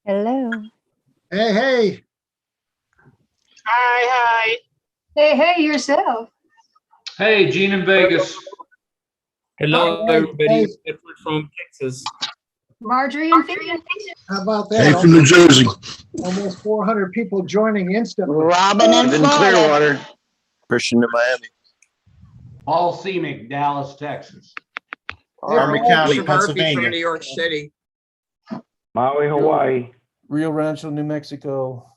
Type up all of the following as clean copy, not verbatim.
Hello. Hey, hey. Hi. Hey, yourself. Hey, Gene in Vegas. Hello, Hey, everybody. hey. Edward from Texas. Marjorie and Phoenix. How about Hey, that? from New Jersey. Almost 400 people joining instantly. Robin in Florida. Christian in Miami. Paul Seemick, Dallas, Texas. Army County, Murphy from Pennsylvania. New York City. Maui, Hawaii. Rio Rancho, New Mexico.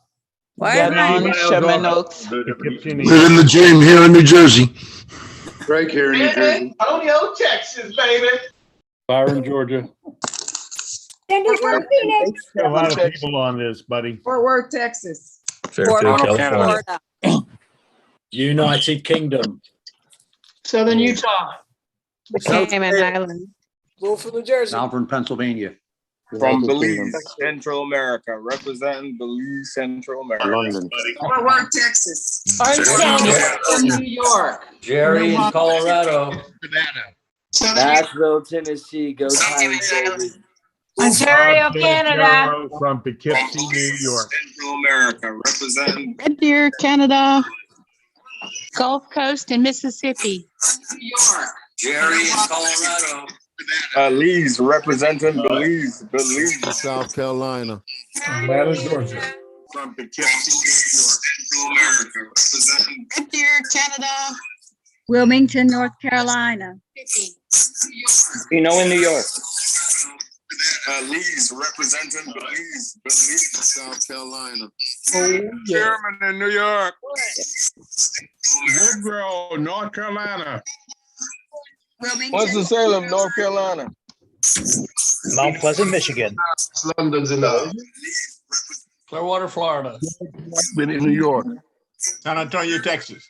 Vernon, Sherman Oaks. Live in the gym here in New Jersey. Greg here in New Jersey. Antonio, Texas, baby. Byron, Georgia. Cindy from Phoenix. A lot of people on this, buddy. Fort Worth, Texas. Fairfield, California. United Kingdom. Southern Utah. The Cayman Islands. Wolf, New Jersey. Malvern, Pennsylvania. From Belize, Central America, representing Belize, Central America. London. Fort Worth, Texas. New York. Jerry in Colorado. Nashville, Tennessee. Go Tigers, baby. Ontario, Bob Canada. Shapiro from Poughkeepsie, New York. Central America, representing Red Deer, Canada. Gulf Coast and Mississippi. New York. Jerry in Colorado. Belize, representing Belize, South Carolina. Atlanta, Georgia. from Poughkeepsie, New York. Central America, representing Red Deer, Canada. Wilmington, North Carolina. In New York. Belize, representing Belize, South Carolina. Chairman in New York. Woodrow, North Carolina. Winston-Salem, North Carolina. Mount Pleasant, Michigan. London's in Clearwater, Florida. Been in New York. San Antonio, Texas.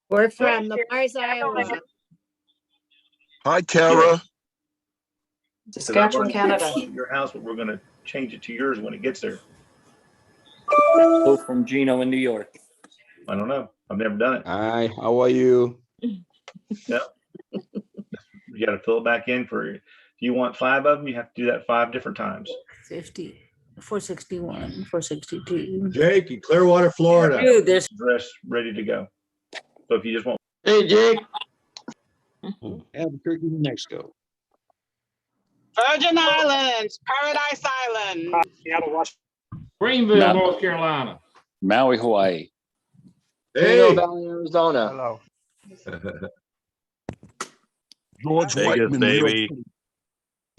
We're from the Mars, Iowa. Hi, Kara. Saskatchewan, Canada. Your house, but we're going to change it to yours when it gets there. Hello from Gino in New York. I don't know. I've never done it. Hi, how are you? You got to fill it back in for, if you want 5 of them, you have to do that 5 different times. 50, 461, 462. Jake in Clearwater, Florida. Dude, there's Dress ready to go. So if you just want, Hey, Jake. Albuquerque, New Mexico. Virgin Islands, Paradise Island. Greenville, North Carolina. Maui, Hawaii. Hey. Valley, Arizona. Hello. George Vegas, Whiteman, New York baby. City.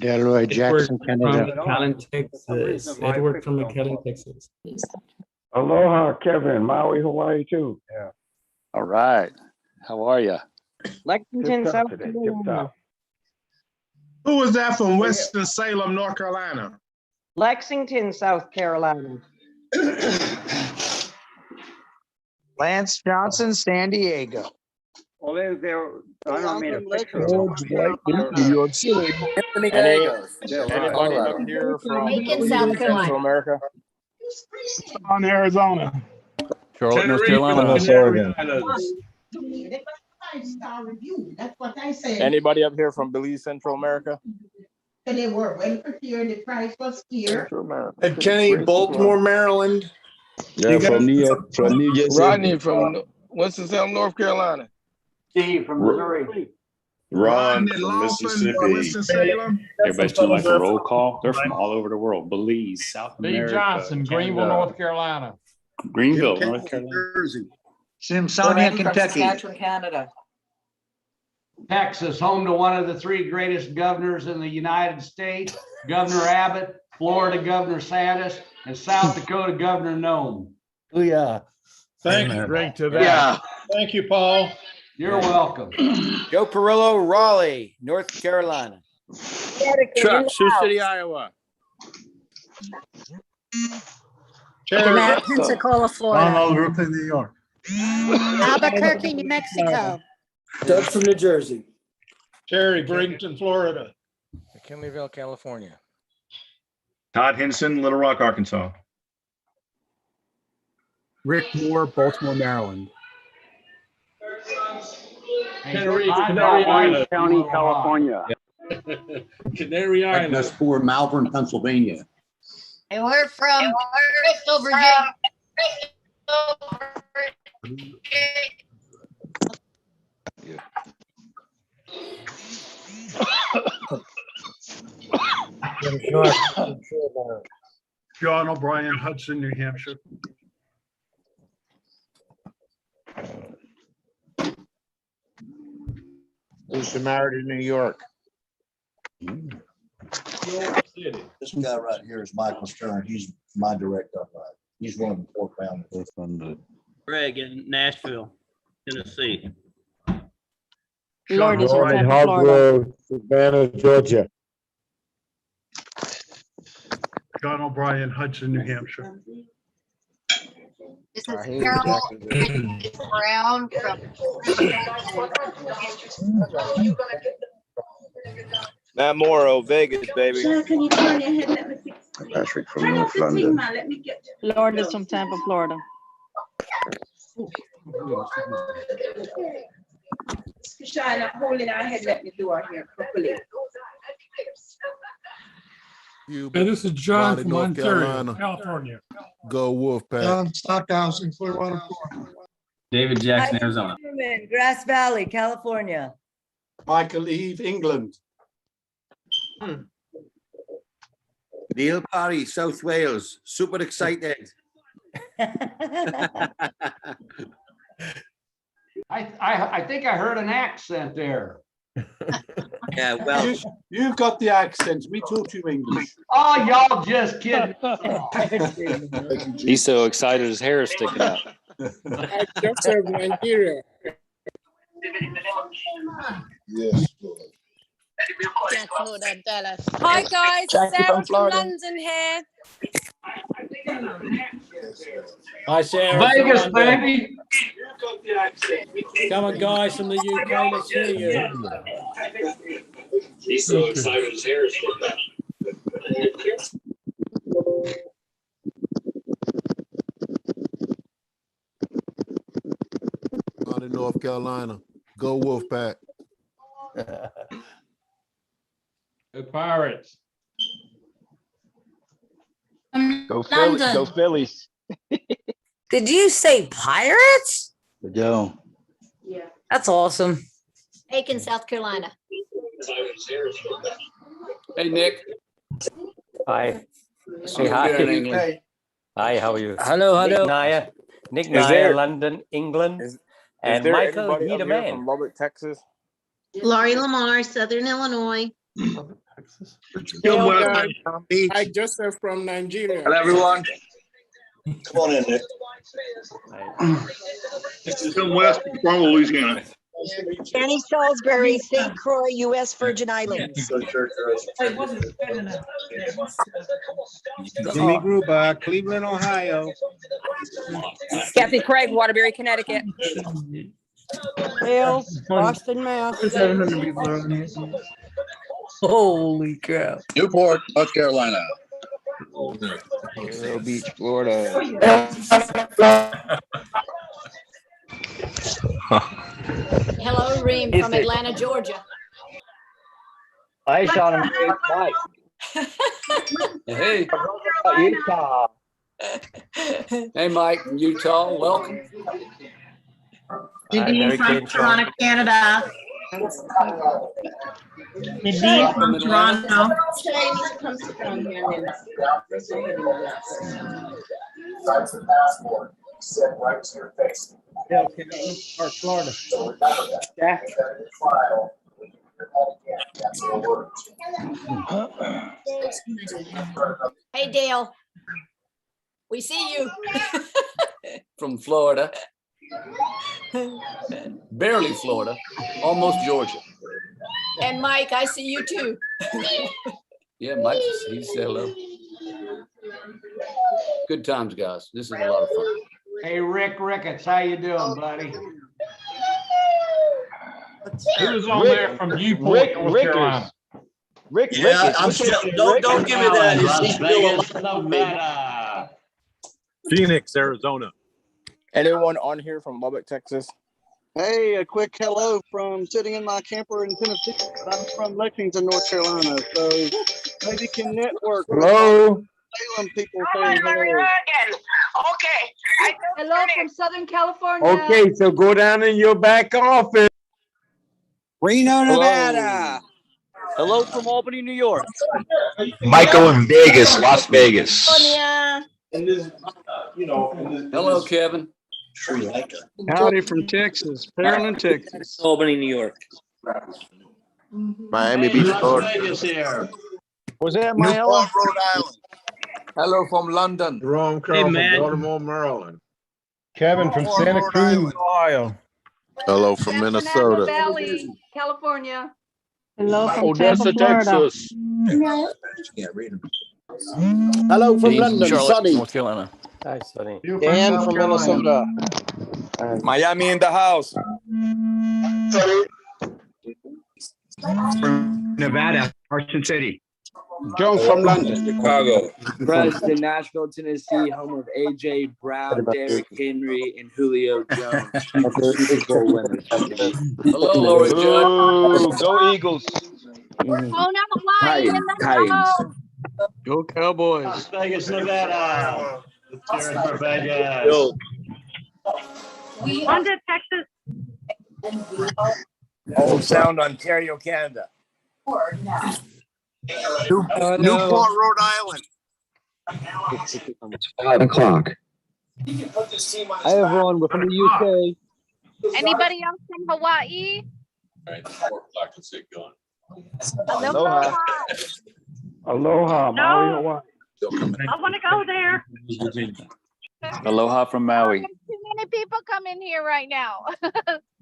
Delroy Jackson, Canada. McAllen, Texas. Edward from McAllen, Texas. Aloha, Kevin. Maui, Hawaii, too. Yeah. All right. How are you? Lexington, South Carolina. who was that from Winston-Salem, North Carolina? Lexington, South Carolina. Lance Johnson, San Diego. Well, they're I don't mean a picture. George Whiteman, New York City. Anybody up here from Macon, South Carolina. Central America? On Arizona. Charlotte, North Carolina. Oregon. That's what I said. Anybody up here from Belize, Central America? And they were well prepared, the price was here. Central America. And Kenny, Baltimore, Maryland. Yeah, from New York, from New Jersey. Rodney from Winston-Salem, North Carolina. Steve from Missouri. Ron in from Lawson, Mississippi. Winston-Salem. Everybody's doing like a roll call. They're from all over the world. Belize, South America. Steve Johnson, Greenville, Canada. North Carolina. Greenville, North Carolina. Jersey. Simsonia, Kentucky. Saskatchewan, Canada. Texas, home to one of the 3 greatest governors in the United States, Governor Abbott, Florida Governor Sanders, and South Dakota Governor Nome. Oh, yeah. Thank you, Greg, to that. Yeah. Thank you, Paul. You're welcome. Joe Perillo, Raleigh, North Carolina. Chuck, Sioux City, Iowa. Pensacola, Florida. Brooklyn, New York. Albuquerque, New Mexico. Doug from New Jersey. Terry, Bradenton, Florida. McKinleyville, California. Todd Henson, Little Rock, Arkansas. Rick Moore, Baltimore, Maryland. Canary Island, County, California. Canary Island. That's for Malvern, Pennsylvania. And we're from Crystal, Virginia. John O'Brien, Hudson, New Hampshire. Lisa married in New York. This guy right here is Michael Stern. He's my direct upright. He's one of the 4 founders. Greg in Nashville, Tennessee. Lord is from Tampa, Florida. Savannah, Georgia. John O'Brien, Hudson, New Hampshire. This is Carol Brown from. Matt Morrow, Vegas, baby. Can you turn your head? Let me fix it. Patrick from Turn North off the London. thing, let me get. Lord is from Tampa, Florida. Shine up, holding our head. Let me do our hair properly. This is John from Ontario, California. Go Wolfpack. John Stockhouse in Clearwater, Florida. David Jackson, Arizona. Grass Valley, California. Michael Eve, England. Neil Parry, South Wales. Super excited. I think I heard an accent there. Yeah, well, You've got the accent. We talk to you English. Oh, y'all just kidding. He's so excited his hair is sticking out. I just served Nigeria. Yes. Hi guys, Jackie Sarah from from Florida. London here. Hi, Sarah. Vegas, baby. Come on, guys from the UK. Let's hear you. He's so excited his hair is sticking out. Out in North Carolina. Go Wolfpack. The Pirates. Go Phillies. Go Phillies. Did you say pirates? Go. Yeah. That's awesome. Aiken, South Carolina. Hey, Nick. Hi. Say hi. Hi, how are you? Hello, Nick Naya. Nick Is Naya, there- London, England. Is and there Michael anybody up here Niederman. from Lubbock, Texas? Laurie Lamar, Southern Illinois. I just served from Nigeria. Hello, everyone. Come on in, Nick. Come west from Louisiana. Annie Salisbury, St. Croix, U.S. Virgin Islands. Jimmy Gruber, Cleveland, Ohio. Kathy Craig, Waterbury, Connecticut. Wales, Boston, Mass. Holy cow. Newport, North Carolina. Vero Beach, Florida. Hello, Reem from Atlanta, Georgia. Hi, Sean. Mike. Hey. Utah. Hey, Mike from Utah. Welcome. Nadine from Toronto, Canada. Nadine from Toronto. Or Florida. Hey, Dale. We see you. From Florida. Barely Florida. Almost Georgia. And Mike, I see you too. Yeah, Mike, he said hello. Good times, guys. This is a lot of fun. Hey, Rick Ricketts, how you doing, buddy? Who's on there from Newport, North Carolina? Rick, Yeah, I'm still, don't give me that. He's still alive. Phoenix, Arizona. Anyone on here from Lubbock, Texas? Hey, a quick hello from sitting in my camper in Tennessee. I'm from Lexington, North Carolina, so maybe can network. Hello. Salem people Oh, saying Maria hello. again. Okay. Hello from Southern California. Okay, so go down in your back office. Reno, Hello. Nevada. Hello from Albany, New York. Michael in Vegas, Las Vegas. California. Hello, Kevin. Sri Lanka. Howdy from Texas, Pearland, Texas. Albany, New York. Miami Beach, Florida. Vegas here. Was that Newport, Rhode Island. Hello from London. Jerome Carl from Baltimore, Maryland. Kevin from Santa Cruz, Ohio. Hello from Napa Minnesota. Valley, California. Hello from Odessa, Tampa, Florida. Texas. You can't read them. Hello from Dean London, Charlotte, Sunny. North Carolina. Hi, Sonny. Dan from Minnesota. Miami in the house. Nevada, Carson City. Joe from London. Chicago. Preston, Nashville, Tennessee, home of A.J. Brown, Derrick Henry, and Julio Jones. Super Bowl winners. Hello, Lori Judd. Oh, go Eagles. Oh, now Hawaii in the Titans. house. Go Cowboys. Las Vegas, Nevada. Let's hear it for Vegas. London, Texas. Old Sound, Ontario, Canada. Newport, Rhode Island. 5 o'clock. Hi, everyone. We're from the UK. Anybody else from Hawaii? Aloha. Aloha, Maui, Hawaii. I want to go there. Aloha from Maui. Too many people come in here right now.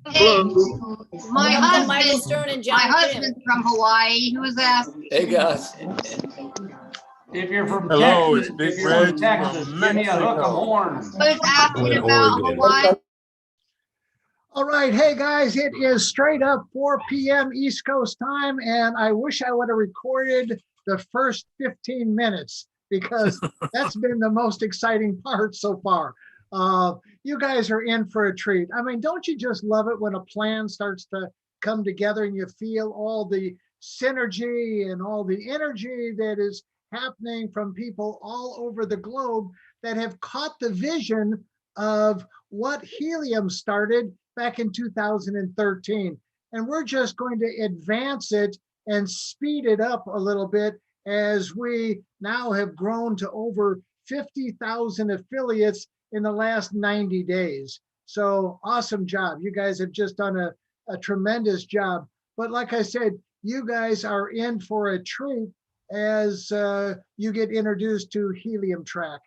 Hey, My Michael husband, Stern and my John Kim. husband's from Hawaii. Who was that? Hey, guys. If you're from Hello, Texas, it's Big if you're from Reg Texas, from give me a hook 'em Mexico. horn. Who's asking about Hawaii? All right, hey guys, it is straight up 4 p.m. East Coast time, and I wish I would have recorded the first 15 minutes because that's been the most exciting part so far. You guys are in for a treat. I mean, don't you just love it when a plan starts to come together and you feel all the synergy and all the energy that is happening from people all over the globe that have caught the vision of what helium started back in 2013. And we're just going to advance it and speed it up a little bit as we now have grown to over 50,000 affiliates in the last 90 days. So awesome job. You guys have just done a tremendous job. But like I said, you guys are in for a treat as you get introduced to HeliumTrack.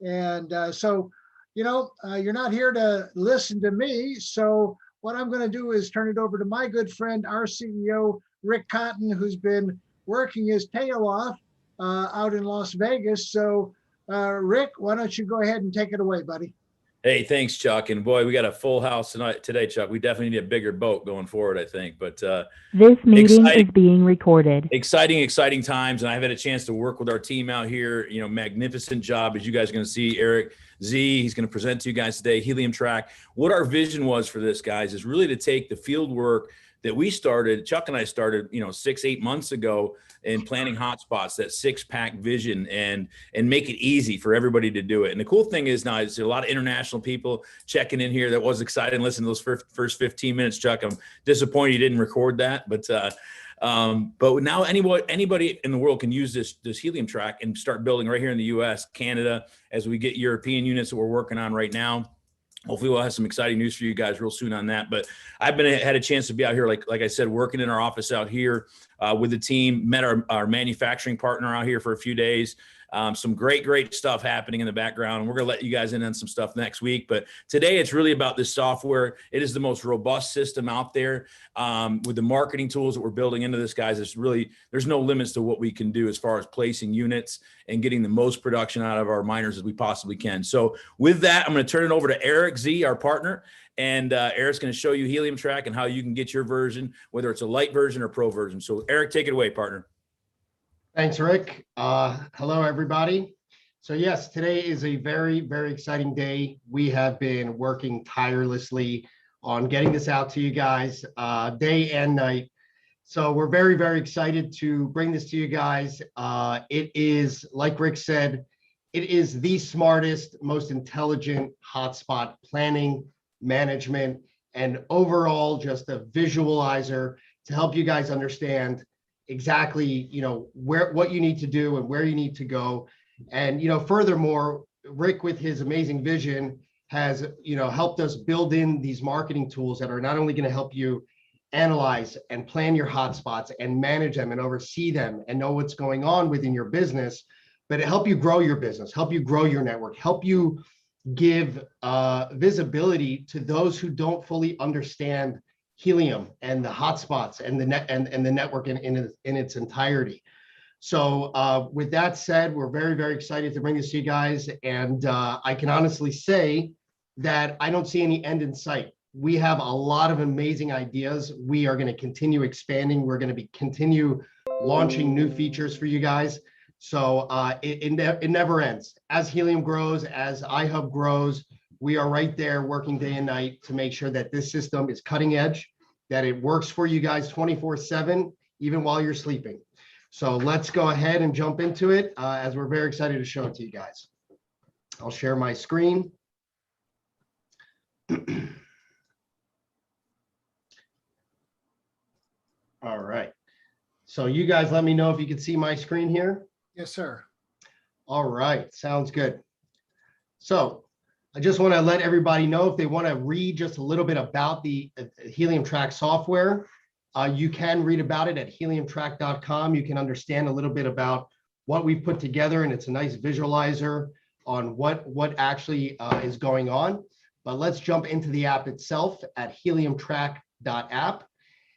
And so, you know, you're not here to listen to me. So what I'm going to do is turn it over to my good friend, our CEO, Rick Cotton, who's been working his tail off out in Las Vegas. So Rick, why don't you go ahead and take it away, buddy? Hey, thanks, Chuck. And boy, we got a full house today, Chuck. We definitely need a bigger boat going forward, I think. But this meeting is being recorded. Exciting times. And I've had a chance to work with our team out here. You know, magnificent job. As you guys are going to see, Eric Z, he's going to present to you guys today, HeliumTrack. What our vision was for this, guys, is really to take the field work that we started, Chuck and I started, 6-8 months ago in planning hotspots, that 6-pack vision, and make it easy for everybody to do it. And the cool thing is now there's a lot of international people checking in here that was excited and listening to those first 15 minutes, Chuck. I'm disappointed you didn't record that, but now anybody in the world can use this HeliumTrack and start building right here in the US, Canada, as we get European units that we're working on right now. Hopefully we'll have some exciting news for you guys real soon on that. But I've had a chance to be out here, like I said, working in our office out here with the team, met our manufacturing partner out here for a few days. Some great stuff happening in the background. And we're going to let you guys in on some stuff next week. But today it's really about this software. It is the most robust system out there with the marketing tools that we're building into this, guys. There's no limits to what we can do as far as placing units and getting the most production out of our miners as we possibly can. So with that, I'm going to turn it over to Eric Z, our partner. And Eric's going to show you HeliumTrack and how you can get your version, whether it's a light version or pro version. So Eric, take it away, partner. Thanks, Rick. Hello, everybody. So yes, today is a very, very exciting day. We have been working tirelessly on getting this out to you guys day and night. So we're very, very excited to bring this to you guys. It is, like Rick said, it is the smartest, most intelligent hotspot planning, management, and overall just a visualizer to help you guys understand exactly, what you need to do and where you need to go. And, furthermore, Rick, with his amazing vision, has, helped us build in these marketing tools that are not only going to help you analyze and plan your hotspots and manage them and oversee them and know what's going on within your business, but it help you grow your business, help you grow your network, help you give visibility to those who don't fully understand Helium and the hotspots and the the network in its entirety. So with that said, we're very, very excited to bring this to you guys. And I can honestly say that I don't see any end in sight. We have a lot of amazing ideas. We are going to continue expanding. We're going to continue launching new features for you guys. So it never ends. As Helium grows, as iHub grows, we are right there working day and night to make sure that this system is cutting edge, that it works for you guys 24/7, even while you're sleeping. So let's go ahead and jump into it as we're very excited to show it to you guys. I'll share my screen. All right. So you guys let me know if you can see my screen here. Yes, sir. All right. Sounds good. So I just want to let everybody know if they want to read just a little bit about the HeliumTrack software. You can read about it at HeliumTrack.com. You can understand a little bit about what we've put together, and it's a nice visualizer on what actually is going on. But let's jump into the app itself at HeliumTrack.app.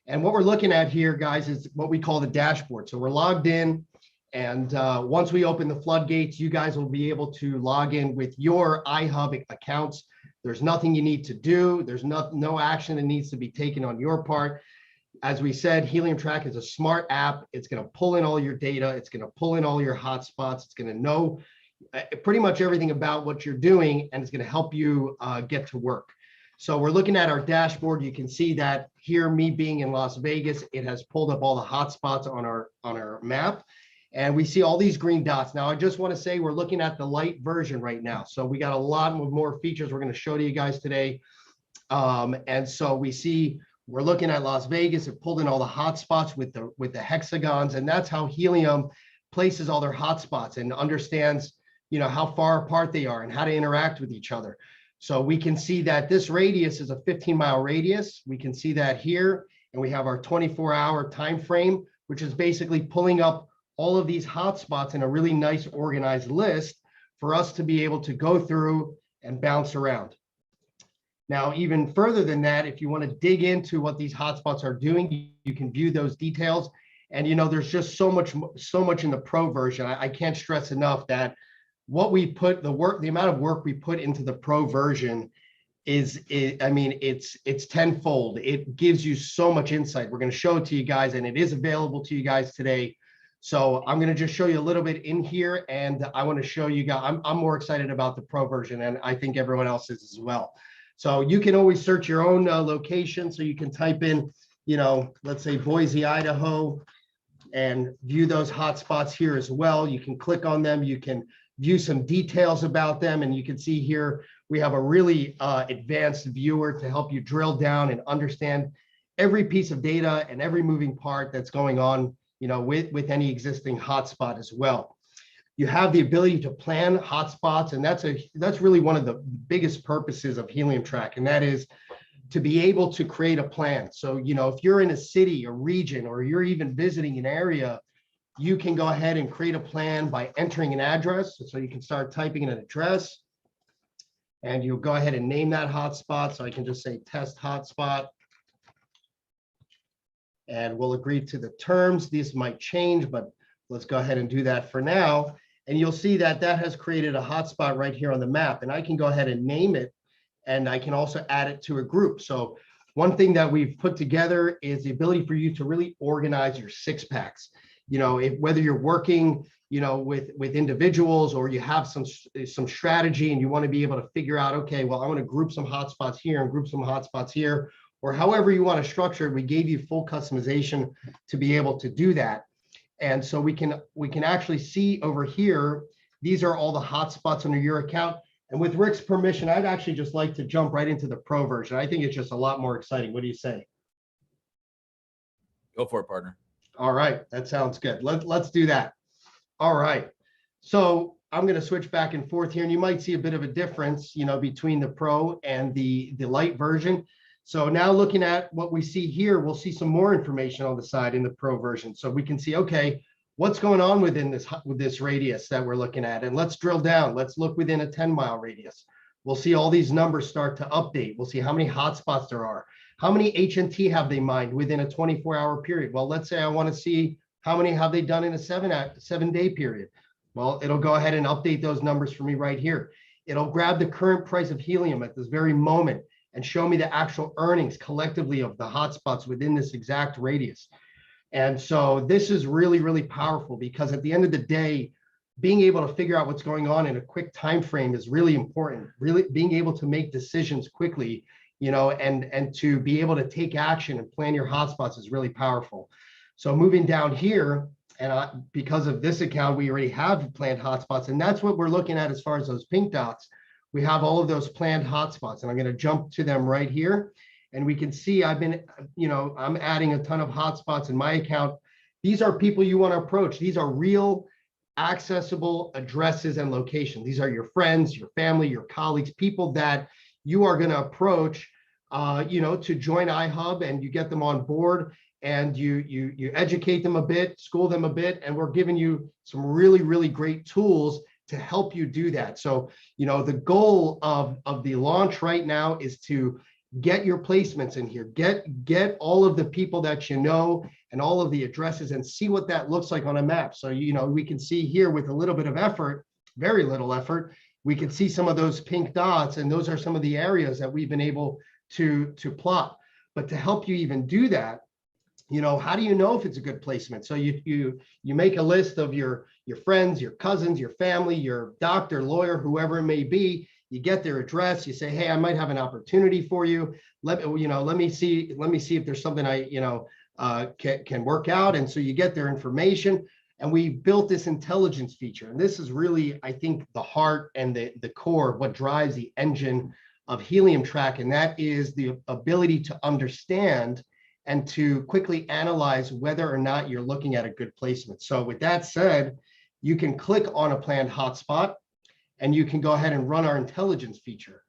And what we're looking at here, guys, is what we call the dashboard. So we're logged in, and once we open the floodgates, you guys will be able to log in with your iHub accounts. There's nothing you need to do. There's no action that needs to be taken on your part. As we said, HeliumTrack is a smart app. It's going to pull in all your data. It's going to pull in all your hotspots. It's going to know pretty much everything about what you're doing, and it's going to help you get to work. So we're looking at our dashboard. You can see that here, me being in Las Vegas, it has pulled up all the hotspots on our map. And we see all these green dots. Now, I just want to say we're looking at the light version right now. So we got a lot more features we're going to show to you guys today. And so we see we're looking at Las Vegas. It pulled in all the hotspots with the hexagons. And that's how Helium places all their hotspots and understands, how far apart they are and how to interact with each other. So we can see that this radius is a 15-mile radius. We can see that here. And we have our 24-hour time frame, which is basically pulling up all of these hotspots in a really nice organized list for us to be able to go through and bounce around. Now, even further than that, if you want to dig into what these hotspots are doing, you can view those details. And, there's just so much in the pro version. I can't stress enough that what we put, the amount of work we put into the pro version it's tenfold. It gives you so much insight. We're going to show it to you guys, and it is available to you guys today. So I'm going to just show you a little bit in here, and I want to show you guys, I'm more excited about the pro version, and I think everyone else is as well. So you can always search your own location. So you can type in, let's say Boise, Idaho, and view those hotspots here as well. You can click on them. You can view some details about them. And you can see here, we have a really advanced viewer to help you drill down and understand every piece of data and every moving part that's going on, with any existing hotspot as well. You have the ability to plan hotspots, and that's really one of the biggest purposes of HeliumTrack, and that is to be able to create a plan. So, if you're in a city, a region, or you're even visiting an area, you can go ahead and create a plan by entering an address. So you can start typing in an address, and you'll go ahead and name that hotspot. So I can just say test hotspot. And we'll agree to the terms. These might change, but let's go ahead and do that for now. And you'll see that has created a hotspot right here on the map. And I can go ahead and name it, and I can also add it to a group. So one thing that we've put together is the ability for you to really organize your 6-packs. Whether you're working, with individuals, or you have some strategy and you want to be able to figure out, okay, well, I want to group some hotspots here and group some hotspots here, or however you want to structure it. We gave you full customization to be able to do that. And so we can actually see over here These are all the hotspots under your account. And with Rick's permission, I'd actually just like to jump right into the pro version. I think it's just a lot more exciting. What do you say? Go for it, partner. All right, that sounds good. Let's do that. All right. So I'm going to switch back and forth here, and you might see a bit of a difference, between the pro and the light version. So now looking at what we see here, we'll see some more information on the side in the pro version. So we can see, okay, what's going on with this radius that we're looking at? And let's drill down. Let's look within a 10-mile radius. We'll see all these numbers start to update. We'll see how many hotspots there are. How many HNT have they mined within a 24-hour period? Well, let's say I want to see how many have they done in a 7-day period. Well, it'll go ahead and update those numbers for me right here. It'll grab the current price of helium at this very moment and show me the actual earnings collectively of the hotspots within this exact radius. And so this is really, really powerful, because at the end of the day, being able to figure out what's going on in a quick time frame is really important. Really being able to make decisions quickly, and to be able to take action and plan your hotspots is really powerful. So moving down here, and because of this account, we already have planned hotspots, and that's what we're looking at as far as those pink dots. We have all of those planned hotspots, and I'm going to jump to them right here. And we can see I'm adding a ton of hotspots in my account. These are people you want to approach. These are real accessible addresses and locations. These are your friends, your family, your colleagues, people that you are going to approach, to join iHub, and you get them on board, and you educate them a bit, school them a bit, and we're giving you some really, really great tools to help you do that. So, the goal of the launch right now is to get your placements in here, get all of the people that you know and all of the addresses, and see what that looks like on a map. So, we can see here with a little bit of effort, very little effort, we can see some of those pink dots, and those are some of the areas that we've been able to plot. But to help you even do that, how do you know if it's a good placement? So you make a list of your friends, your cousins, your family, your doctor, lawyer, whoever it may be. You get their address. You say, hey, I might have an opportunity for you. Let me see if there's something I can work out. And so you get their information. And we built this intelligence feature. And this is really, I think, the heart and the core of what drives the engine of HeliumTrack. And that is the ability to understand and to quickly analyze whether or not you're looking at a good placement. So with that said, you can click on a planned hotspot, and you can go ahead and run our intelligence feature.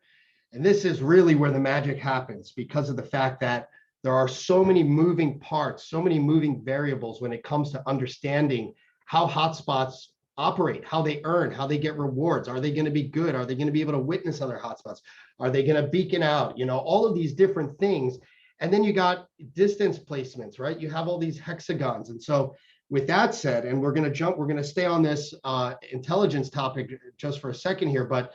And this is really where the magic happens, because of the fact that there are so many moving parts, so many moving variables when it comes to understanding how hotspots operate, how they earn, how they get rewards. Are they going to be good? Are they going to be able to witness other hotspots? Are they going to beacon out? All of these different things. And then you got distance placements, right? You have all these hexagons. And so with that said, and we're going to stay on this intelligence topic just for a second here, but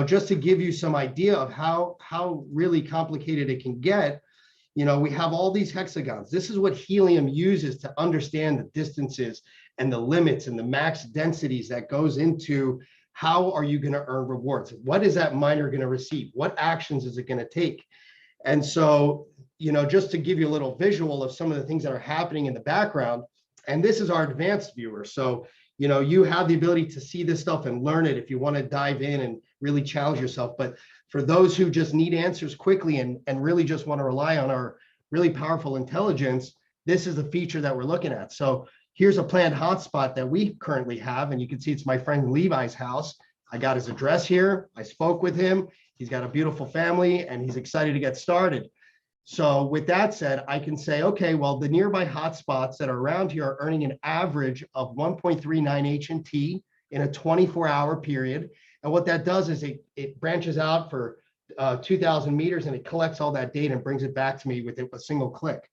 just to give you some idea of how really complicated it can get, we have all these hexagons. This is what helium uses to understand the distances and the limits and the max densities that goes into how are you going to earn rewards? What is that miner going to receive? What actions is it going to take? And so, just to give you a little visual of some of the things that are happening in the background, and this is our advanced viewer. So, you have the ability to see this stuff and learn it if you want to dive in and really challenge yourself. But for those who just need answers quickly and really just want to rely on our really powerful intelligence, this is the feature that we're looking at. So here's a planned hotspot that we currently have, and you can see it's my friend Levi's house. I got his address here. I spoke with him. He's got a beautiful family, and he's excited to get started. So with that said, I can say, okay, well, the nearby hotspots that are around here are earning an average of 1.39 HNT in a 24-hour period. And what that does is it branches out for 2,000 meters, and it collects all that data and brings it back to me with a single click.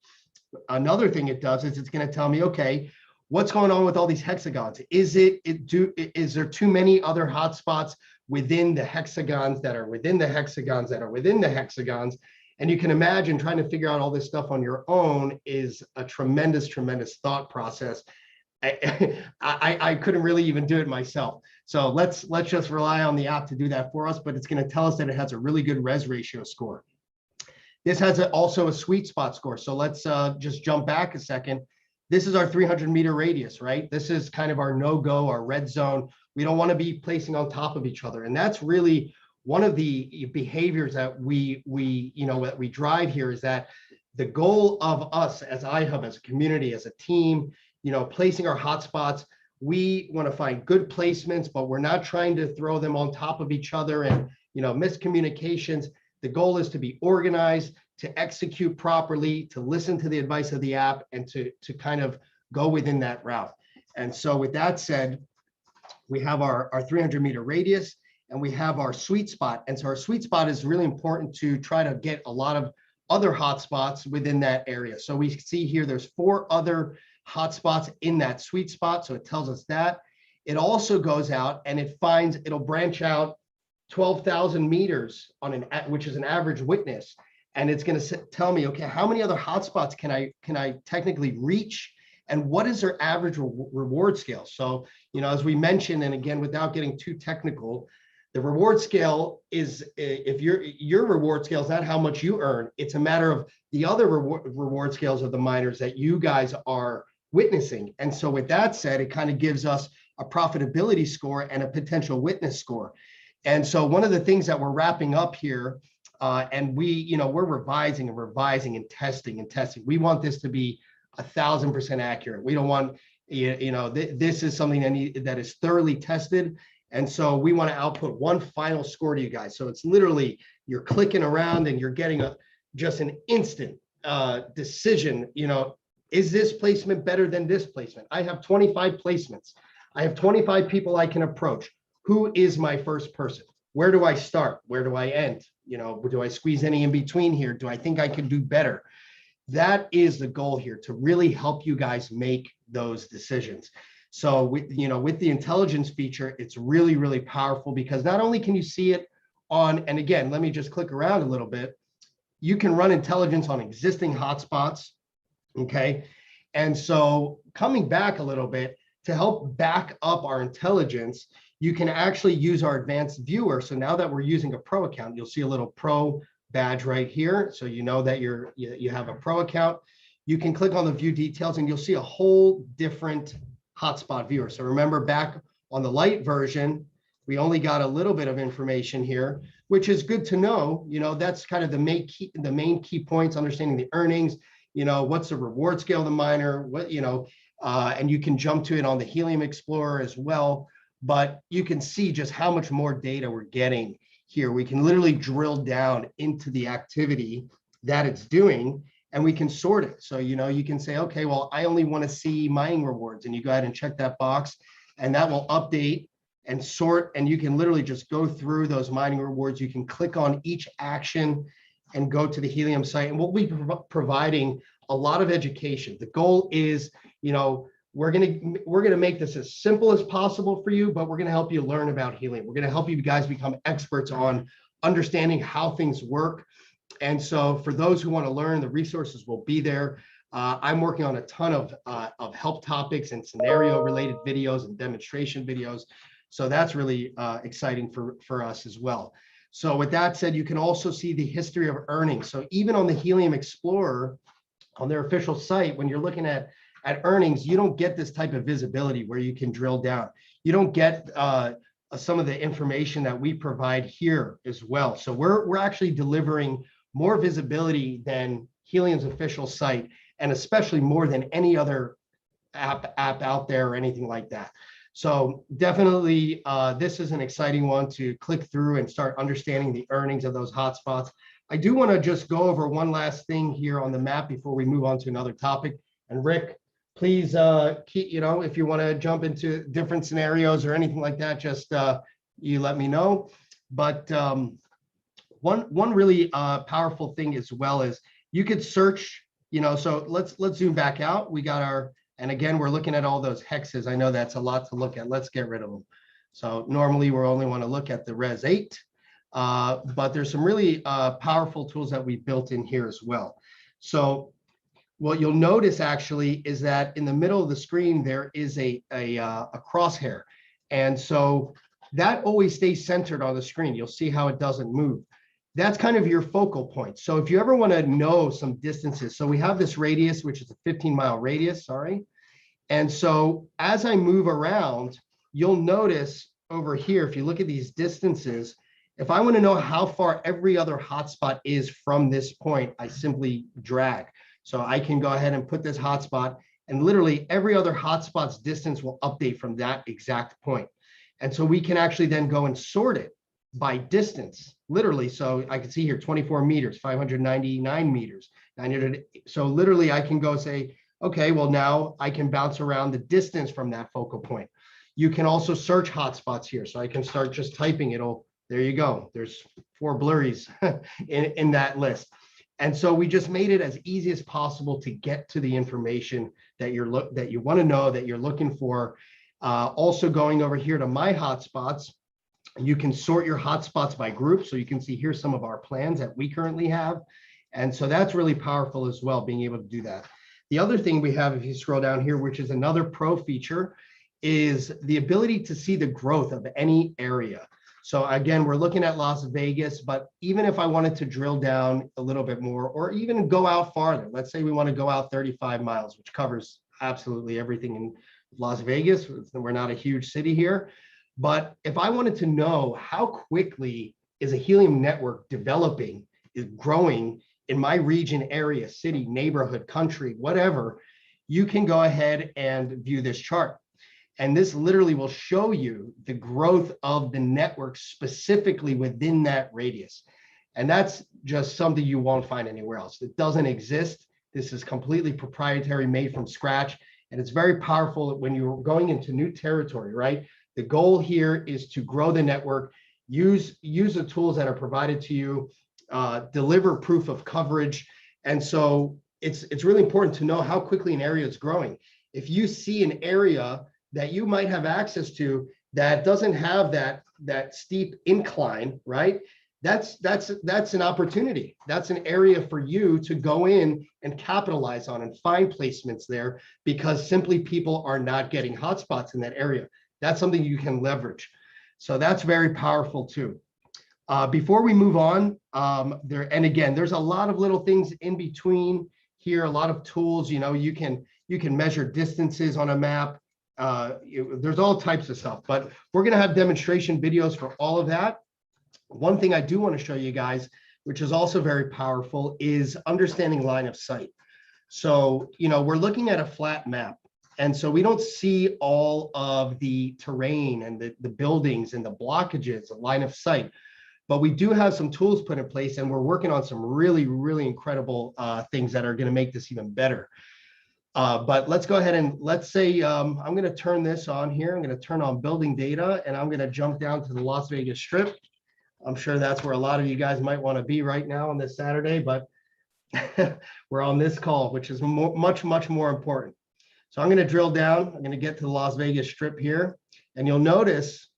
Another thing it does is it's going to tell me, okay, what's going on with all these hexagons? Is there too many other hotspots within the hexagons that are within the hexagons that are within the hexagons? And you can imagine trying to figure out all this stuff on your own is a tremendous, tremendous thought process. I couldn't really even do it myself. So let's just rely on the app to do that for us, but it's going to tell us that it has a really good res ratio score. This has also a sweet spot score. So let's just jump back a second. This is our 300-meter radius, right? This is kind of our no-go, our red zone. We don't want to be placing on top of each other. And that's really one of the behaviors that we drive here, is that the goal of us as iHub, as a community, as a team, placing our hotspots, we want to find good placements, but we're not trying to throw them on top of each other and, miscommunications. The goal is to be organized, to execute properly, to listen to the advice of the app, and to kind of go within that route. And so with that said, we have our 300-meter radius, and we have our sweet spot. And so our sweet spot is really important to try to get a lot of other hotspots within that area. So we see here there's 4 other hotspots in that sweet spot. So it tells us that. It also goes out and it'll branch out 12,000 meters which is an average witness. And it's going to tell me, okay, how many other hotspots can I technically reach? And what is their average reward scale? So, as we mentioned, and again, without getting too technical, the reward scale is, if your reward scale is not how much you earn, it's a matter of the other reward scales of the miners that you guys are witnessing. And so with that said, it kind of gives us a profitability score and a potential witness score. And so one of the things that we're wrapping up here, and we're revising and testing. We want this to be 1,000% accurate. We don't want, this is something that is thoroughly tested. And so we want to output one final score to you guys. So it's literally, you're clicking around and you're getting just an instant decision. Is this placement better than this placement? I have 25 placements. I have 25 people I can approach. Who is my first person? Where do I start? Where do I end? Do I squeeze any in between here? Do I think I can do better? That is the goal here, to really help you guys make those decisions. So with the intelligence feature, it's really, really powerful, because not only can you see it on, and again, let me just click around a little bit. You can run intelligence on existing hotspots. Okay. And so coming back a little bit, to help back up our intelligence, you can actually use our advanced viewer. So now that we're using a pro account, you'll see a little pro badge right here. So you know that you have a pro account. You can click on the view details and you'll see a whole different hotspot viewer. So remember, back on the light version, we only got a little bit of information here, which is good to know. That's kind of the main key points, understanding the earnings, what's the reward scale of the miner, and you can jump to it on the Helium Explorer as well. But you can see just how much more data we're getting here. We can literally drill down into the activity that it's doing, and we can sort it. So, you can say, okay, well, I only want to see mining rewards, and you go ahead and check that box, and that will update and sort, and you can literally just go through those mining rewards. You can click on each action and go to the Helium site, and we'll be providing a lot of education. The goal is, we're gonna make this as simple as possible for you, but we're gonna help you learn about Helium. We're gonna help you guys become experts on understanding how things work. And so for those who want to learn, the resources will be there. I'm working on a ton of help topics and scenario related videos and demonstration videos. So that's really exciting for us as well. So with that said, you can also see the history of earnings. So even on the Helium Explorer, on their official site, when you're looking at earnings, you don't get this type of visibility where you can drill down. You don't get some of the information that we provide here as well. So we're actually delivering more visibility than Helium's official site, and especially more than any other app out there or anything like that. So definitely, this is an exciting one to click through and start understanding the earnings of those hotspots. I do want to just go over one last thing here on the map before we move on to another topic. And Rick, please, if you want to jump into different scenarios or anything like that, just you let me know. But one really powerful thing as well is you could search. So let's zoom back out. We got our, and again, we're looking at all those hexes. I know that's a lot to look at. Let's get rid of them. So normally we only want to look at the Res 8, but there's some really powerful tools that we built in here as well. So what you'll notice actually is that in the middle of the screen, there is a crosshair. And so that always stays centered on the screen. You'll see how it doesn't move. that's kind of your focal point. So if you ever want to know some distances, so we have this radius, which is a 15-mile radius, sorry. And so as I move around, you'll notice over here, if you look at these distances, if I want to know how far every other hotspot is from this point, I simply drag. So I can go ahead and put this hotspot, and literally every other hotspot's distance will update from that exact point. And so we can actually then go and sort it by distance, literally. So I can see here 24 meters, 599 meters, 900. So literally I can go say, okay, well, now I can bounce around the distance from that focal point. You can also search hotspots here. So I can start just typing, there you go. There's 4 blurries in that list. And so we just made it as easy as possible to get to the information that you want to know, that you're looking for. Also going over here to my hotspots, you can sort your hotspots by group. So you can see here some of our plans that we currently have. And so that's really powerful as well, being able to do that. The other thing we have, if you scroll down here, which is another pro feature, is the ability to see the growth of any area. So again, we're looking at Las Vegas, but even if I wanted to drill down a little bit more, or even go out farther, let's say we want to go out 35 miles, which covers absolutely everything in Las Vegas. We're not a huge city here. But if I wanted to know how quickly is a helium network developing, is growing in my region, area, city, neighborhood, country, whatever, you can go ahead and view this chart. And this literally will show you the growth of the network specifically within that radius. And that's just something you won't find anywhere else. It doesn't exist. This is completely proprietary, made from scratch. And it's very powerful when you're going into new territory, right? The goal here is to grow the network, use the tools that are provided to you, deliver proof of coverage. And so it's really important to know how quickly an area is growing. If you see an area that you might have access to that doesn't have that steep incline, right? That's an opportunity. That's an area for you to go in and capitalize on and find placements there, because simply people are not getting hotspots in that area. That's something you can leverage. So that's very powerful too. Before we move on, and again, there's a lot of little things in between here, a lot of tools. You can measure distances on a map. There's all types of stuff, but we're going to have demonstration videos for all of that. One thing I do want to show you guys, which is also very powerful, is understanding line of sight. So, we're looking at a flat map. And so we don't see all of the terrain and the buildings and the blockages, the line of sight, but we do have some tools put in place, and we're working on some really, really incredible things that are going to make this even better. But let's go ahead and let's say I'm going to turn this on here. I'm going to turn on building data, and I'm going to jump down to the Las Vegas Strip. I'm sure that's where a lot of you guys might want to be right now on this Saturday, but we're on this call, which is much, much more important. So I'm going to drill down. I'm going to get to the Las Vegas Strip here, and you'll notice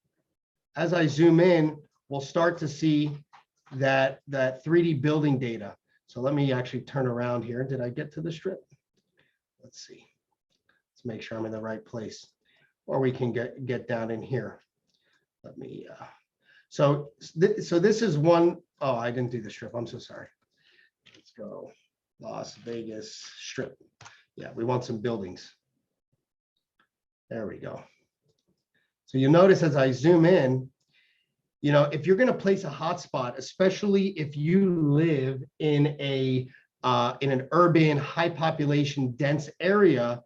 as I zoom in, we'll start to see that 3D building data. So let me actually turn around here. Did I get to the Strip? Let's see. Let's make sure I'm in the right place, or we can get down in here. Let me. So this is one. Oh, I didn't do the Strip. I'm so sorry. Let's go Las Vegas Strip. Yeah, we want some buildings. There we go. So you'll notice as I zoom in, if you're going to place a hotspot, especially if you live in an urban, high population, dense area,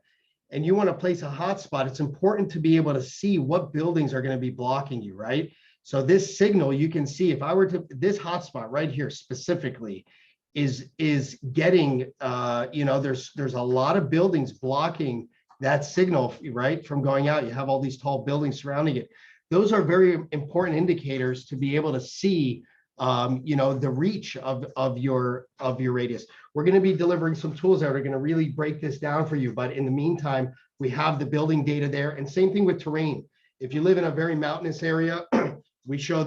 and you want to place a hotspot, it's important to be able to see what buildings are going to be blocking you, right? So this signal, you can see if I were to, this hotspot right here specifically is getting, there's a lot of buildings blocking that signal, right, from going out. You have all these tall buildings surrounding it. Those are very important indicators to be able to see, the reach of your radius. We're going to be delivering some tools that are going to really break this down for you. But in the meantime, we have the building data there, and same thing with terrain. If you live in a very mountainous area, we show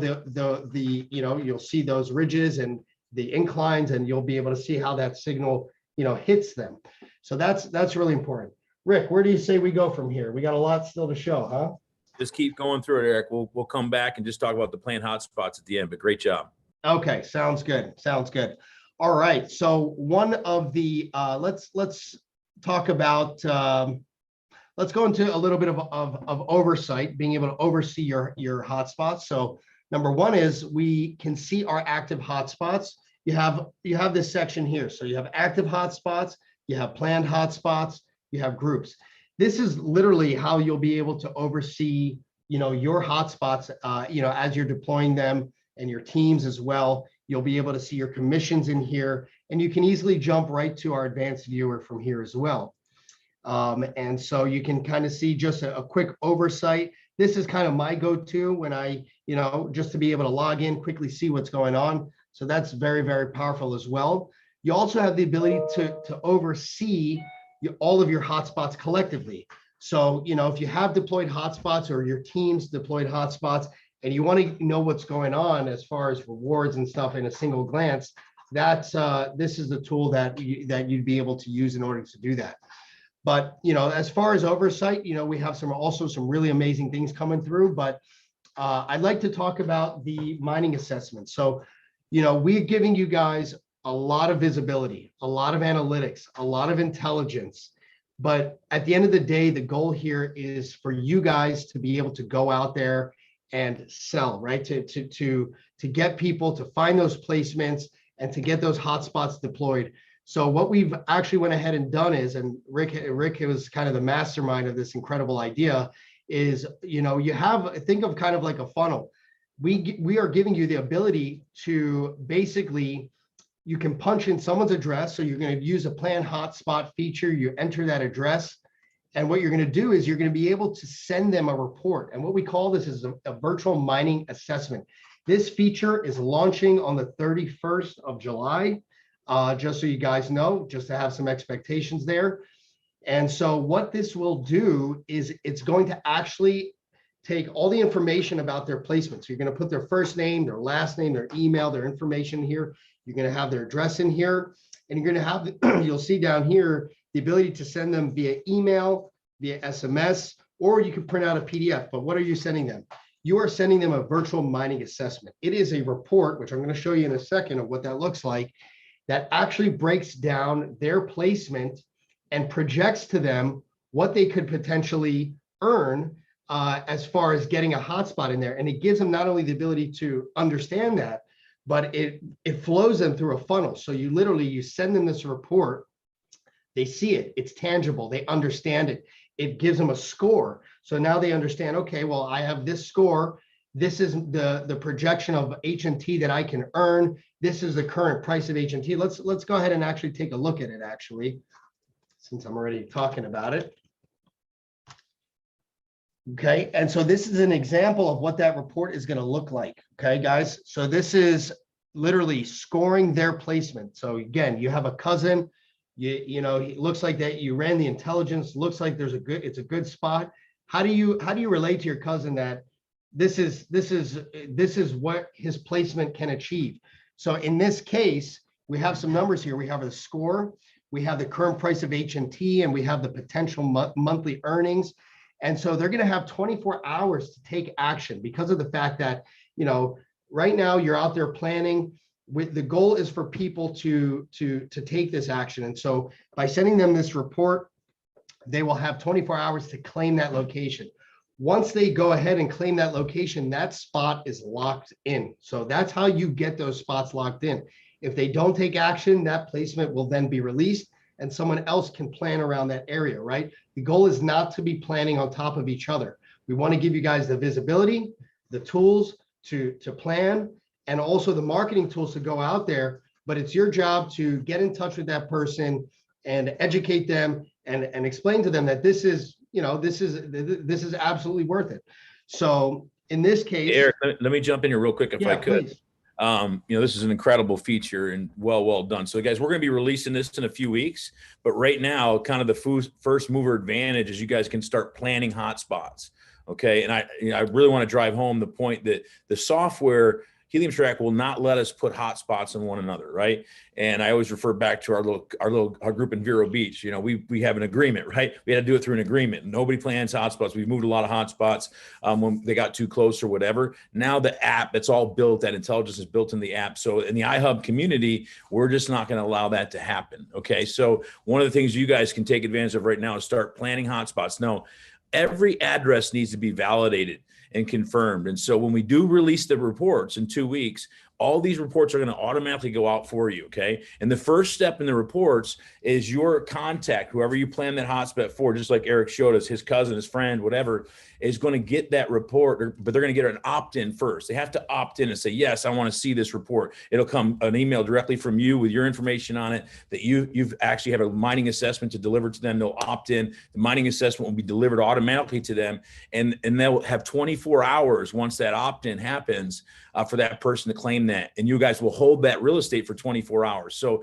you'll see those ridges and the inclines, and you'll be able to see how that signal, hits them. So that's really important. Rick, where do you say we go from here? We got a lot still to show, huh? Just keep going through it, Eric. We'll come back and just talk about the planned hotspots at the end, but great job. Okay, sounds good. Sounds good. All right. So one of the let's talk about let's go into a little bit of oversight, being able to oversee your hotspots. So number one is we can see our active hotspots. You have this section here. So you have active hotspots, you have planned hotspots, you have groups. This is literally how you'll be able to oversee, your hotspots, as you're deploying them, and your teams as well. You'll be able to see your commissions in here, and you can easily jump right to our advanced viewer from here as well. And so you can kind of see just a quick oversight. This is kind of my go-to when I, just to be able to log in, quickly see what's going on. So that's very, very powerful as well. You also have the ability to oversee all of your hotspots collectively. So, if you have deployed hotspots or your team's deployed hotspots, and you want to know what's going on as far as rewards and stuff in a single glance, this is the tool that you'd be able to use in order to do that. But, as far as oversight, we have some really amazing things coming through, but I'd like to talk about the mining assessment. So, we're giving you guys a lot of visibility, a lot of analytics, a lot of intelligence. But at the end of the day, the goal here is for you guys to be able to go out there and sell, right? To get people to find those placements and to get those hotspots deployed. So what we've actually went ahead and done is, and Rick was kind of the mastermind of this incredible idea, is, think of kind of like a funnel. We are giving you the ability to basically, you can punch in someone's address. So you're going to use a planned hotspot feature. You enter that address. And what you're going to do is you're going to be able to send them a report. And what we call this is a virtual mining assessment. This feature is launching on the 31st of July, just so you guys know, just to have some expectations there. And so what this will do is it's going to actually take all the information about their placement. So you're going to put their first name, their last name, their email, their information here. You're going to have their address in here, and you're going to have, you'll see down here, the ability to send them via email, via SMS, or you can print out a PDF. But what are you sending them? You are sending them a virtual mining assessment. It is a report, which I'm going to show you in a second of what that looks like, that actually breaks down their placement and projects to them what they could potentially earn as far as getting a hotspot in there. And it gives them not only the ability to understand that, but it flows them through a funnel. So you send them this report, they see it, it's tangible, they understand it. It gives them a score. So now they understand, okay, well, I have this score. This is the projection of H&T that I can earn. This is the current price of H&T. Let's go ahead and actually take a look at it, actually, since I'm already talking about it. Okay, and so this is an example of what that report is going to look like. Okay, guys, so this is literally scoring their placement. So again, you have a cousin, it looks like that you ran the intelligence, looks like it's a good spot. How do you relate to your cousin that this is what his placement can achieve? So in this case, we have some numbers here. We have the score, we have the current price of H&T, and we have the potential monthly earnings. And so they're going to have 24 hours to take action because of the fact that, right now you're out there planning. The goal is for people to take this action. And so by sending them this report, they will have 24 hours to claim that location. Once they go ahead and claim that location, that spot is locked in. So that's how you get those spots locked in. If they don't take action, that placement will then be released and someone else can plan around that area, right? The goal is not to be planning on top of each other. We want to give you guys the visibility, the tools to plan, and also the marketing tools to go out there. But it's your job to get in touch with that person and educate them and explain to them that this is absolutely worth it. So in this case, Eric, let me jump in here real quick if I could. Please. This is an incredible feature and well done. So guys, we're going to be releasing this in a few weeks, but right now, kind of the first mover advantage is you guys can start planning hotspots. Okay. And I really want to drive home the point that the software HeliumTrack will not let us put hotspots on one another, right? And I always refer back to our group in Vero Beach. You know, we have an agreement, right? We had to do it through an agreement. Nobody plans hotspots. We've moved a lot of hotspots when they got too close or whatever. Now the app, it's all built, that intelligence is built in the app. So in the iHub community, we're just not going to allow that to happen. Okay. So one of the things you guys can take advantage of right now is start planning hotspots. Now, every address needs to be validated and confirmed. And so when we do release the reports in 2 weeks, all these reports are going to automatically go out for you. Okay. And the first step in the reports is your contact, whoever you plan that hotspot for, just like Eric showed us, his cousin, his friend, whatever, is going to get that report, but they're going to get an opt-in first. They have to opt in and say, yes, I want to see this report. It'll come an email directly from you with your information on it, that you've actually have a mining assessment to deliver to them. They'll opt in. The mining assessment will be delivered automatically to them. And they'll have 24 hours once that opt-in happens for that person to claim that. And you guys will hold that real estate for 24 hours. So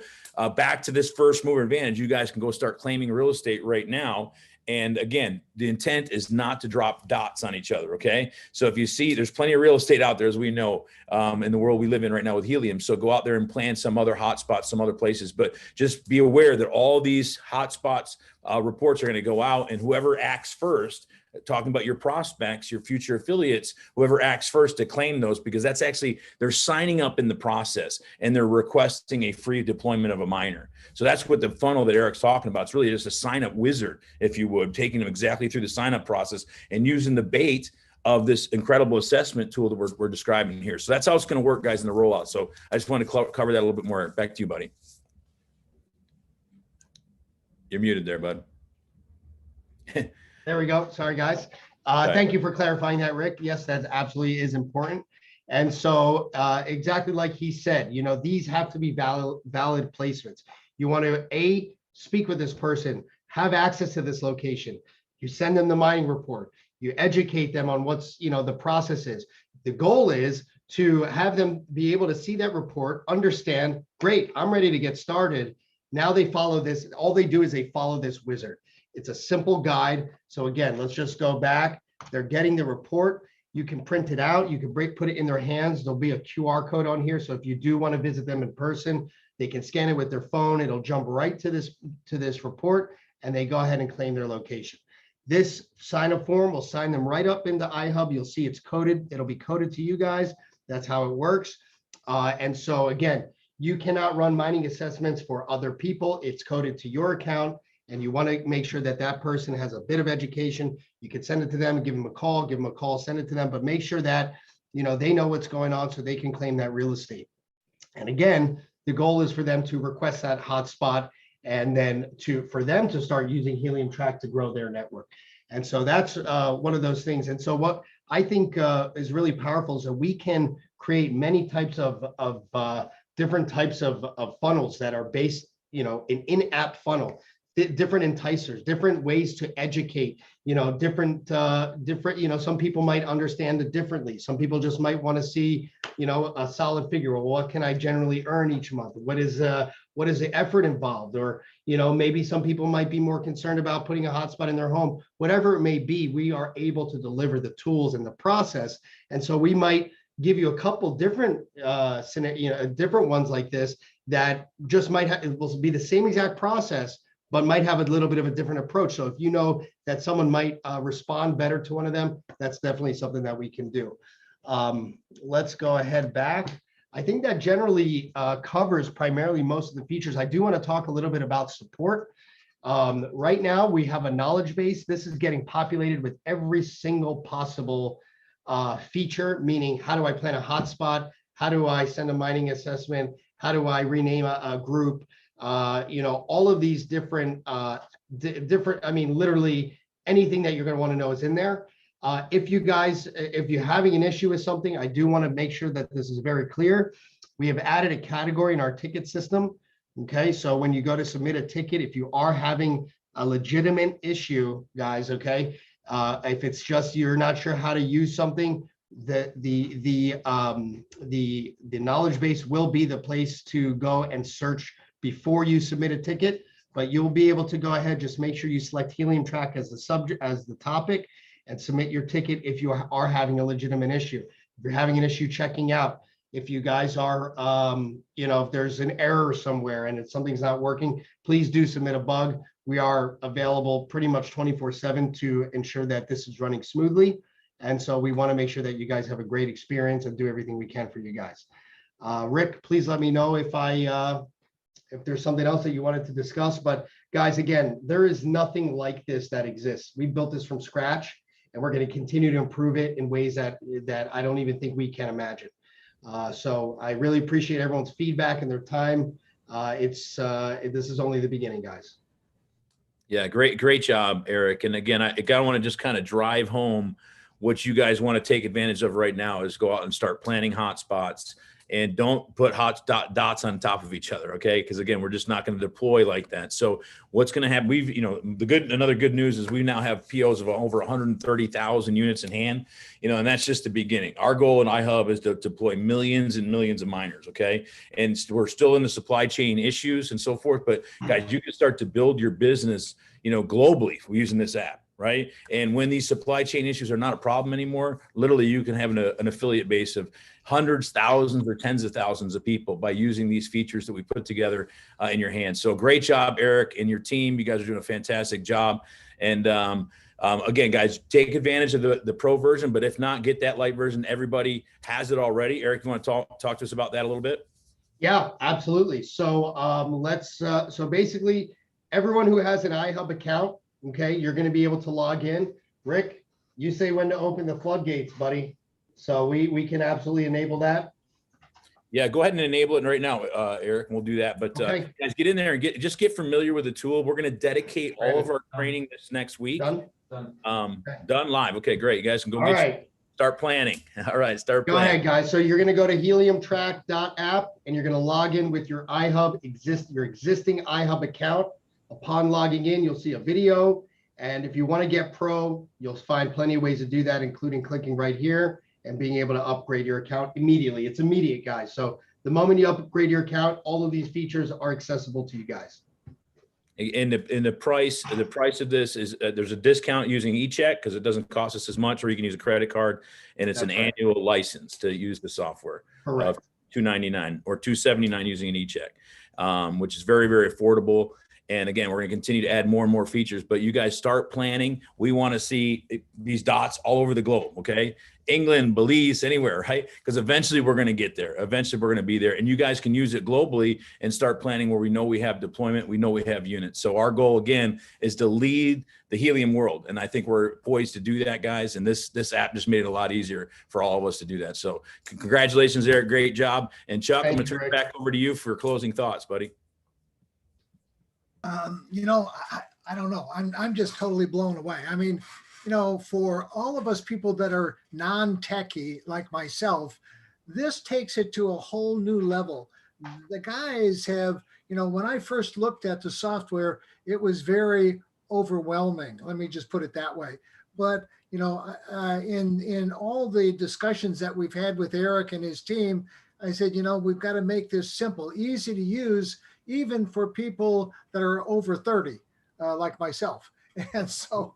back to this first mover advantage, you guys can go start claiming real estate right now. And again, the intent is not to drop dots on each other, okay? So if you see, there's plenty of real estate out there, as we know, in the world we live in right now with helium. So go out there and plan some other hotspots, some other places. But just be aware that all these hotspots reports are going to go out, and whoever acts first, talking about your prospects, your future affiliates, whoever acts first to claim those, because that's actually, they're signing up in the process and they're requesting a free deployment of a miner. So that's what the funnel that Eric's talking about. It's really just a sign up wizard, if you would, taking them exactly through the sign up process and using the bait of this incredible assessment tool that we're describing here. So that's how it's going to work, guys, in the rollout. So I just want to cover that a little bit more. Back to you, buddy. You're muted there, bud. There we go. Sorry, guys. Thank you for clarifying that, Rick. Yes, that absolutely is important. And so exactly like he said, you know, these have to be valid placements. You want to, speak with this person, have access to this location. You send them the mining report. You educate them on what's, you know, the process is. The goal is to have them be able to see that report, understand, great, I'm ready to get started. Now they follow this. All they do is they follow this wizard. It's a simple guide. So again, let's just go back. They're getting the report. You can print it out. You can put it in their hands. There'll be a QR code on here. So if you do want to visit them in person, they can scan it with their phone. It'll jump right to this report, and they go ahead and claim their location. This sign-up form will sign them right up into iHub. You'll see it's coded. It'll be coded to you guys. That's how it works. And so again, you cannot run mining assessments for other people. It's coded to your account. And you want to make sure that that person has a bit of education. You can send it to them and give them a call, send it to them, but make sure that, you know, they know what's going on so they can claim that real estate. And again, the goal is for them to request that hotspot, and then for them to start using HeliumTrack to grow their network. And so that's one of those things. And so what I think is really powerful is that we can create many types of different types of funnels that are based, you know, an in-app funnel. Different enticers, different ways to educate, you know, different, you know, some people might understand it differently. Some people just might want to see, you know, a solid figure. Well, what can I generally earn each month? What is the effort involved? Or, you know, maybe some people might be more concerned about putting a hotspot in their home. Whatever it may be, we are able to deliver the tools and the process. And so we might give you a couple different, different ones like this that just might have, it will be the same exact process, but might have a little bit of a different approach. So if you know that someone might respond better to one of them, that's definitely something that we can do. Let's go ahead back. I think that generally covers primarily most of the features. I do want to talk a little bit about support. Right now, we have a knowledge base. This is getting populated with every single possible feature, meaning how do I plan a hotspot? How do I send a mining assessment? How do I rename a group? You know, all of these different, I mean, literally anything that you're going to want to know is in there. If you're having an issue with something, I do want to make sure that this is very clear. We have added a category in our ticket system. Okay, so when you go to submit a ticket, if you are having a legitimate issue, guys, okay, if it's just you're not sure how to use something, the knowledge base will be the place to go and search before you submit a ticket, but you'll be able to go ahead, just make sure you select HeliumTrack as the subject, as the topic, and submit your ticket if you are having a legitimate issue. If you're having an issue checking out, If you guys are, if there's an error somewhere and if something's not working, please do submit a bug. We are available pretty much 24/7 to ensure that this is running smoothly. And so we want to make sure that you guys have a great experience and do everything we can for you guys. Rick, please let me know if there's something else that you wanted to discuss. But guys, again, there is nothing like this that exists. We built this from scratch, and we're going to continue to improve it in ways that I don't even think we can imagine. So I really appreciate everyone's feedback and their time. This is only the beginning, guys. Yeah, great job, Eric. And again, I want to just kind of drive home what you guys want to take advantage of right now is go out and start planning hotspots. And don't put dots on top of each other, okay? Because again, we're just not going to deploy like that. So what's going to happen? Another good news is we now have POs of over 130,000 units in hand, and that's just the beginning. Our goal in iHub is to deploy millions and millions of miners, okay? And we're still in the supply chain issues and so forth, but guys, you can start to build your business, globally using this app. Right. And when these supply chain issues are not a problem anymore, literally you can have an affiliate base of hundreds, thousands, or tens of thousands of people by using these features that we put together in your hands. So great job, Eric, and your team. You guys are doing a fantastic job. And again, guys, take advantage of the pro version, but if not, get that light version. Everybody has it already. Eric, you want to talk to us about that a little bit? Yeah, absolutely. So so basically everyone who has an iHub account, okay, you're going to be able to log in. Rick, you say when to open the floodgates, buddy. So we can absolutely enable that. Yeah, go ahead and enable it right now, Eric, and we'll do that. But Okay. guys, get in there and get familiar with the tool. We're going to dedicate all of our training this next week. Done live. Okay, great. You guys can go start planning. All right, start Go planning. Uh, ahead, guys. So you're going to go to heliumtrack.app and you're going to log in with your your existing iHub account. Upon logging in, you'll see a video. And if you want to get pro, you'll find plenty of ways to do that, including clicking right here and being able to upgrade your account immediately. It's immediate, guys. So the moment you upgrade your account, all of these features are accessible to you guys. And the price of this is there's a discount using eCheck because it doesn't cost us as much, or you can use a credit card, and it's an annual license to use the software. Correct. Of $299 or $279 using an eCheck, which is very, very affordable. And again, we're going to continue to add more and more features, but you guys start planning. We want to see these dots all over the globe. Okay. England, Belize, anywhere, right? Because eventually we're going to get there. Eventually we're going to be there, and you guys can use it globally and start planning where we know we have deployment. We know we have units. So our goal again is to lead the helium world. And I think we're poised to do that, guys. And this app just made it a lot easier for all of us to do that. So congratulations, Eric. Great job. And Chuck, I'm going to turn it back over to you for closing thoughts, buddy. I don't know. I'm just totally blown away. I mean, for all of us people that are non-techie like myself, this takes it to a whole new level. The guys have, when I first looked at the software, it was very overwhelming. Let me just put it that way. But, in all the discussions that we've had with Eric and his team, I said, we've got to make this simple, easy to use, even for people that are over 30, like myself. And so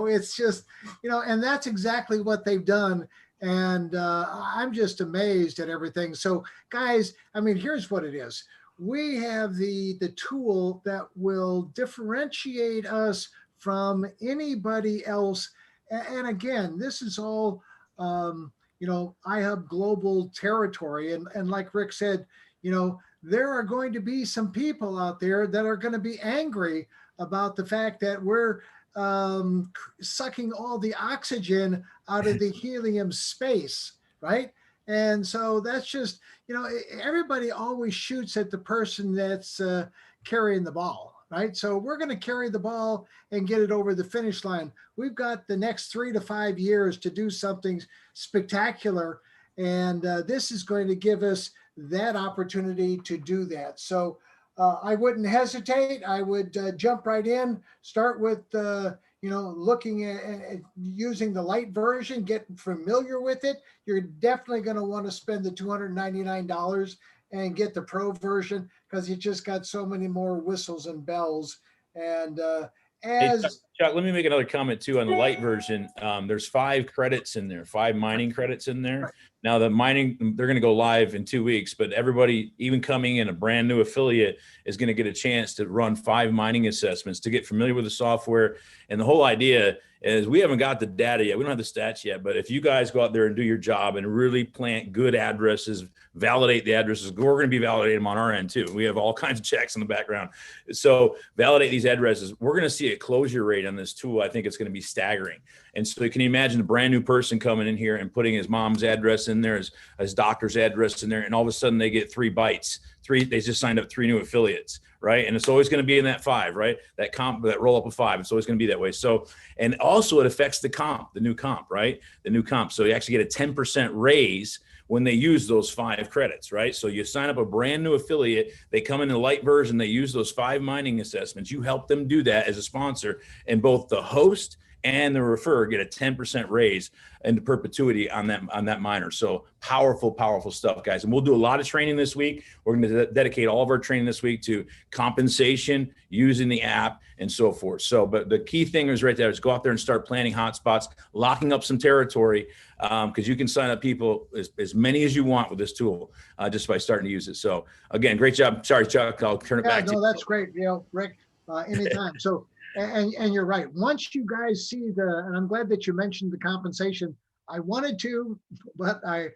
it's just, and that's exactly what they've done. And I'm just amazed at everything. So guys, I mean, here's what it is. We have the tool that will differentiate us from anybody else. And again, this is all, iHub global territory. And like Rick said, there are going to be some people out there that are going to be angry about the fact that we're sucking all the oxygen out of the helium space, right? And so that's just, everybody always shoots at the person that's carrying the ball, right? So we're going to carry the ball and get it over the finish line. We've got the next 3 to 5 years to do something spectacular. And this is going to give us that opportunity to do that. So I wouldn't hesitate. I would jump right in, start with, looking at using the light version, get familiar with it. You're definitely going to want to spend the $299 and get the pro version because you just got so many more whistles and bells. And Hey, Chuck, let me make another comment too on the light version. There's 5 credits in there, 5 mining credits in there. Now the mining, they're going to go live in 2 weeks, but everybody, even coming in a brand new affiliate, is going to get a chance to run 5 mining assessments to get familiar with the software. And the whole idea is we haven't got the data yet. We don't have the stats yet, but if you guys go out there and do your job and really plant good addresses, validate the addresses, we're going to be validating them on our end too. We have all kinds of checks in the background. So validate these addresses. We're going to see a closure rate on this tool. I think it's going to be staggering. And so you can imagine a brand new person coming in here and putting his mom's address in there, his doctor's address in there, and all of a sudden they get 3 bites. They just signed up 3 new affiliates, right? And it's always going to be in that 5, right? That comp, that roll up of 5, it's always going to be that way. So, and also it affects the comp, the new comp, right? The new comp. So you actually get a 10% raise when they use those 5 credits, right? So you sign up a brand new affiliate, they come in the light version, they use those 5 mining assessments. You help them do that as a sponsor, and both the host and the referrer get a 10% raise into perpetuity on that miner. So powerful, powerful stuff, guys. And we'll do a lot of training this week. We're going to dedicate all of our training this week to compensation, using the app, and so forth. So, but the key thing is right there is go out there and start planning hotspots, locking up some territory, because you can sign up people as many as you want with this tool just by starting to use it. So again, great job. Sorry, Chuck, I'll turn it back to you. No, that's great. Rick, anytime. So, and you're right. Once you guys see and I'm glad that you mentioned the compensation. I wanted to, but I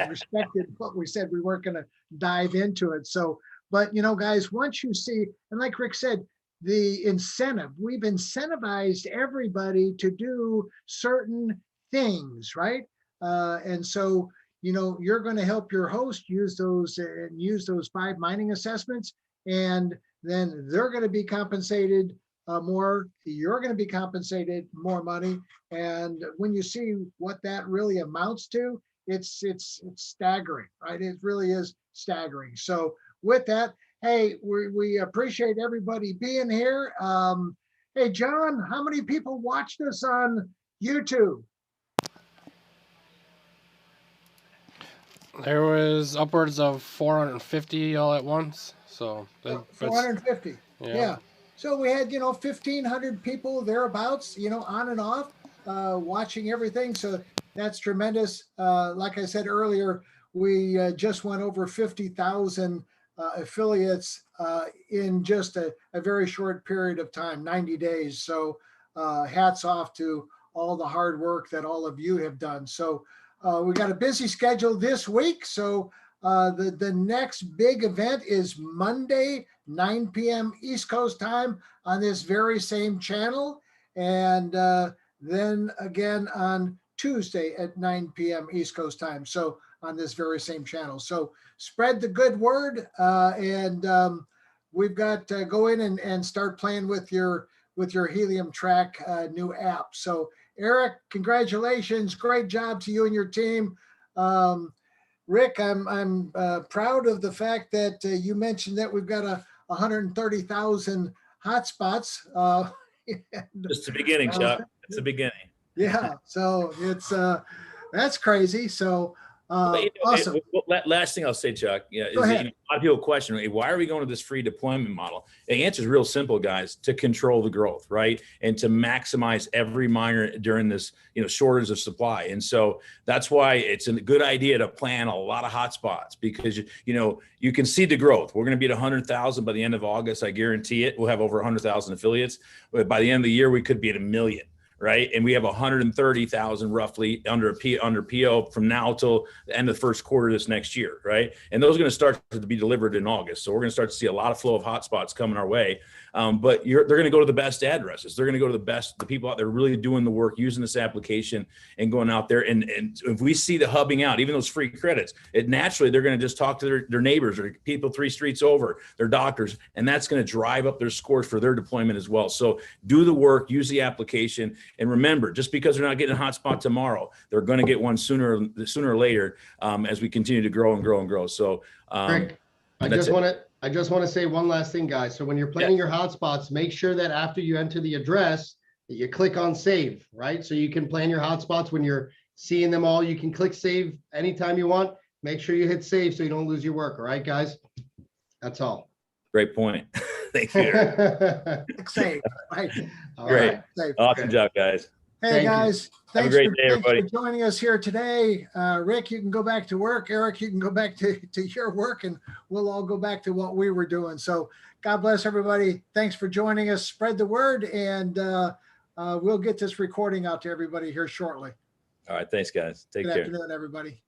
respected what we said. We weren't going to dive into it. So, but guys, once you see, and like Rick said, the incentive, we've incentivized everybody to do certain things, right? And so, you're going to help your host use those 5 mining assessments, and then they're going to be compensated more. You're going to be compensated more money. And when you see what that really amounts to, it's staggering, right? It really is staggering. So with that, hey, we appreciate everybody being here. Hey, John, how many people watched us on YouTube? There was upwards of 450 all at once. So 450. Yeah. So we had, 1,500 people thereabouts, on and off, watching everything. So that's tremendous. Like I said earlier, we just went over 50,000 affiliates in just a very short period of time, 90 days. So hats off to all the hard work that all of you have done. So we got a busy schedule this week. So the next big event is Monday, 9 p.m. East Coast time on this very same channel. And then again on Tuesday at 9 p.m. East Coast time. So on this very same channel. So spread the good word. And we've got to go in and start playing with your HeliumTrack new app. So Eric, congratulations. Great job to you and your team. Rick, I'm proud of the fact that you mentioned that we've got 130,000 hotspots. Just the beginning, Chuck. It's the beginning. Yeah, so it's that's crazy. So awesome. Last thing I'll say, Chuck, is Go ahead. a lot of people question, why are we going to this free deployment model? The answer is real simple, guys: to control the growth, right, and to maximize every miner during this, shortage of supply. And so that's why it's a good idea to plan a lot of hotspots, because you can see the growth. We're going to be at 100,000 by the end of August. I guarantee it. We'll have over 100,000 affiliates. But by the end of the year, we could be at 1 million. Right. And we have 130,000 roughly under PO from now till the end of the first quarter this next year. Right. And those are going to start to be delivered in August. So we're going to start to see a lot of flow of hotspots coming our way. But they're going to go to the best addresses. They're going to go to the people out there really doing the work, using this application and going out there. And if we see the hubbing out, even those free credits, naturally, they're going to just talk to their neighbors or people 3 streets over, their doctors. And that's going to drive up their scores for their deployment as well. So do the work, use the application. And remember, just because they're not getting a hotspot tomorrow, they're going to get one sooner or later as we continue to grow and grow and grow. So, Rick, I just want to say one last thing, guys. So when you're planning your hotspots, make sure that after you enter the address, that you click on save, right? So you can plan your hotspots when you're seeing them all. You can click save anytime you want. Make sure you hit save so you don't lose your work. All right, guys? That's all. Great point. Thank you, Eric. Safe, right? All Great. right, safe. Awesome job, guys. Hey, Thank you. guys. Have a Thanks great for, day, thanks everybody. for joining us here today. Rick, you can go back to work. Eric, you can go back to your work, and we'll all go back to what we were doing. So God bless everybody. Thanks for joining us. Spread the word, and we'll get this recording out to everybody here shortly. All right. Thanks, guys. Take Good care. afternoon, everybody.